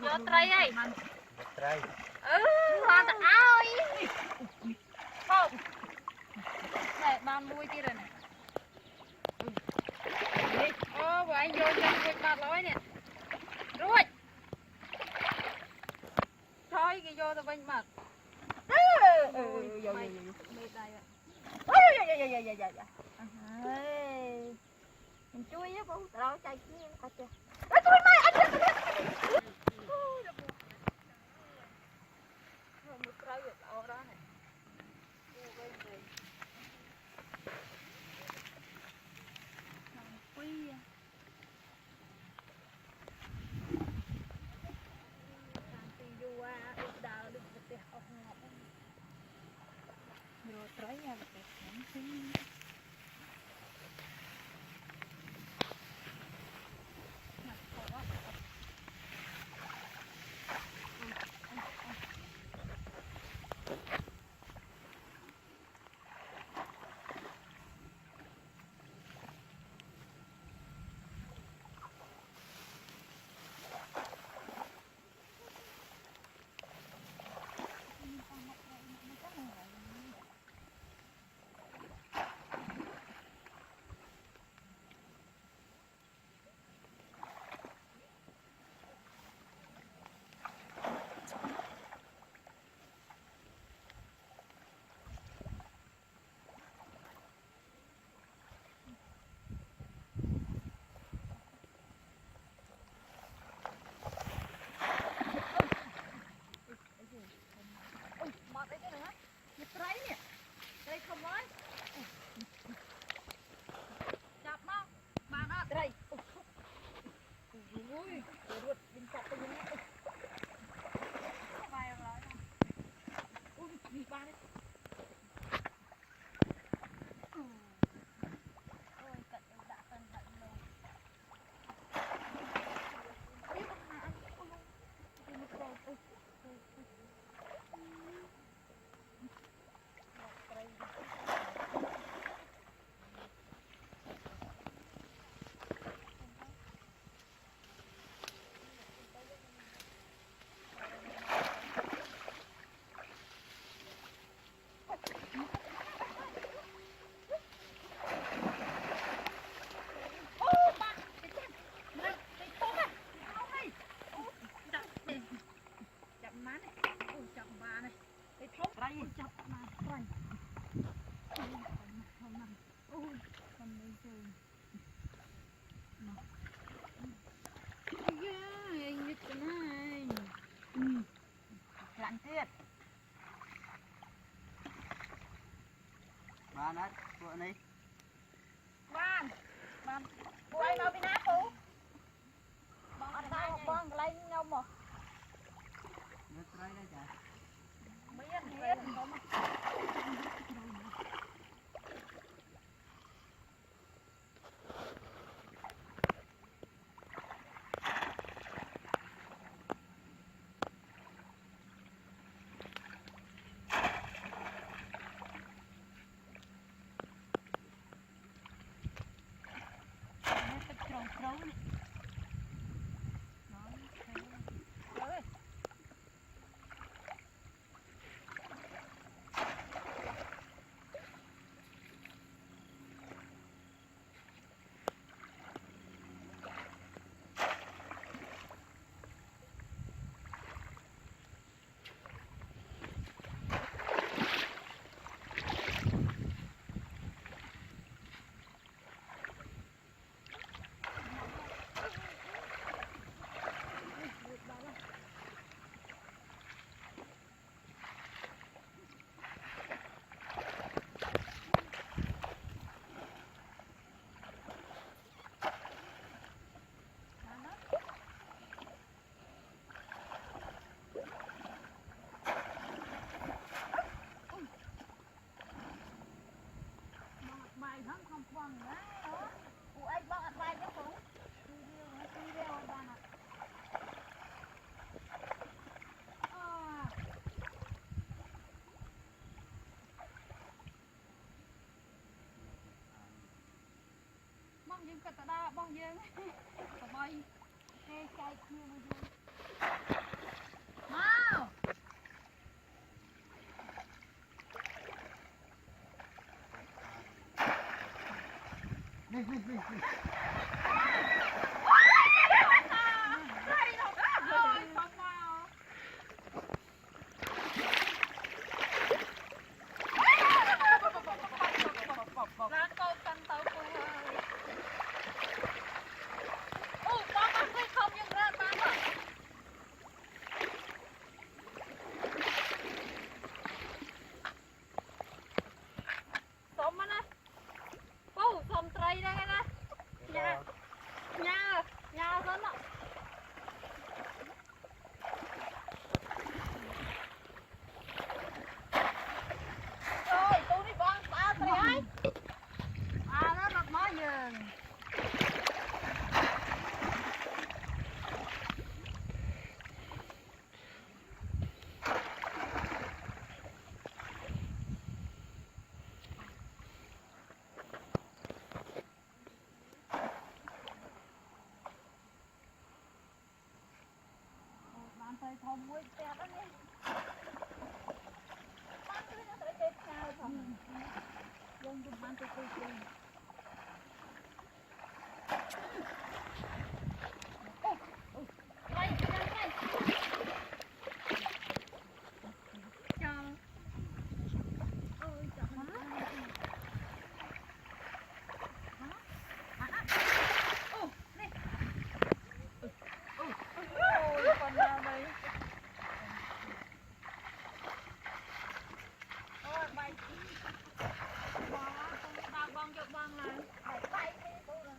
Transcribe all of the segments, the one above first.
vô tray ấy tray hoa ta ơi không này ban nuôi kia rồi này ô của anh vô chân quên ba lối nè ruồi thôi cái vô tao bên mặt mình chui á bố đâu chạy kia có chưa chui mày anh một cây ở đó này quy trái nha bạn đấy vợ này ban cô ấy nói với nát cô bọn tao con lấy nhau mà nhớ tray đây chả biết hết có mà không quăng đấy đó cụ ấy bóc ăn vai cái cú video bạn ạ bong dương cật đa bong dương bay cây cây kia mà dương Thôi không muốn tẹt đó nha. Bán cái nó sẽ tẹt cao không? Dân cũng bán cái cây cây. Đây, đây. Chào. Ôi, chào má. Ôi, con nào đây? Ôi, bay. Bong cho bong này. Bay đi cô rồi.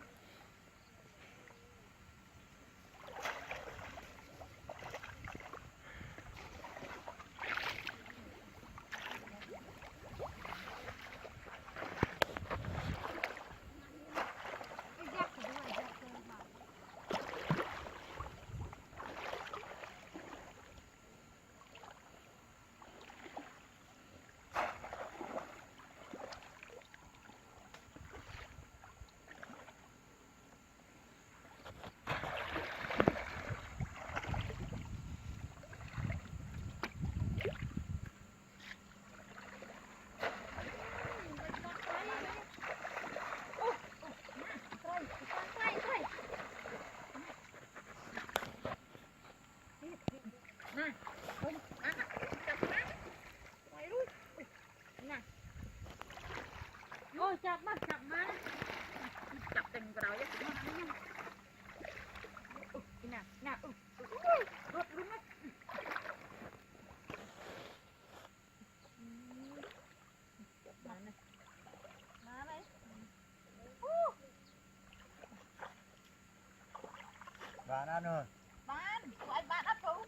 Ôi chặt má chặt tình vào đó nè nè rút luôn á má này Bán ăn rồi. bán tụi anh bán ấp phụ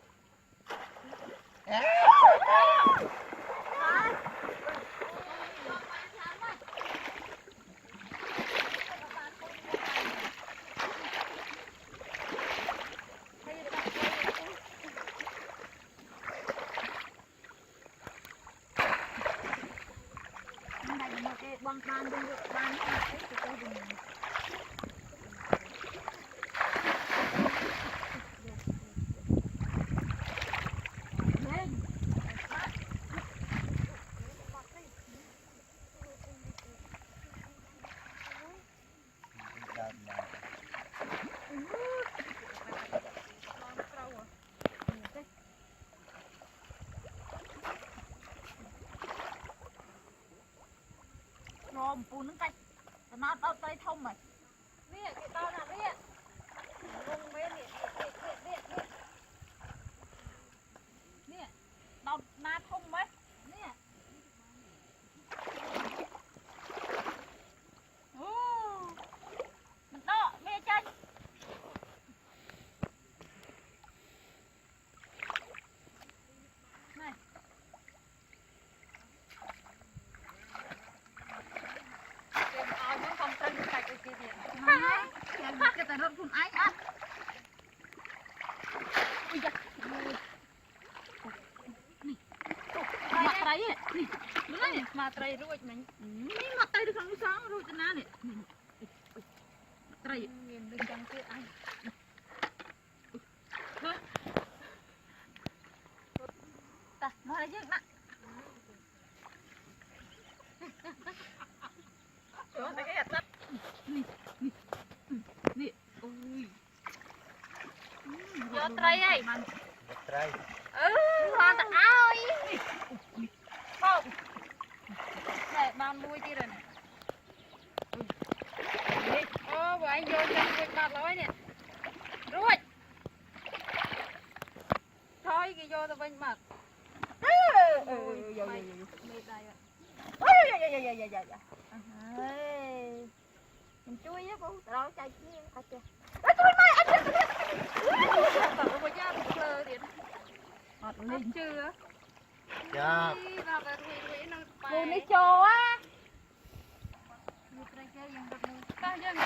băng ban bên được ban cái tôi dùng nôm phun nước canh nó tao tay thông mày nè cái tao là nè lông bên nè tao na thông mấy nè mình đó mẹ chân này không tên cái cái gì cái tên rất phun ái á mặt tay nè đúng đấy mặt tay ruột mình mặt tay được không sáng ruột cho nó nè mặt tay nhìn được trong cái anh ta nói chứ nè chỗ này cái hạt đất vô trai ấy mà Trai. hoàn ta ơi không để ban nuôi đi rồi này ô của anh vô chân quên bạt lối nè ruồi thôi cái vô tao bên mặt mình chui á cô rồi chạy kia à chưa chui mày anh chưa bây giờ lơ điện ọt linh chưa Dạ. cô đi chô á tao dân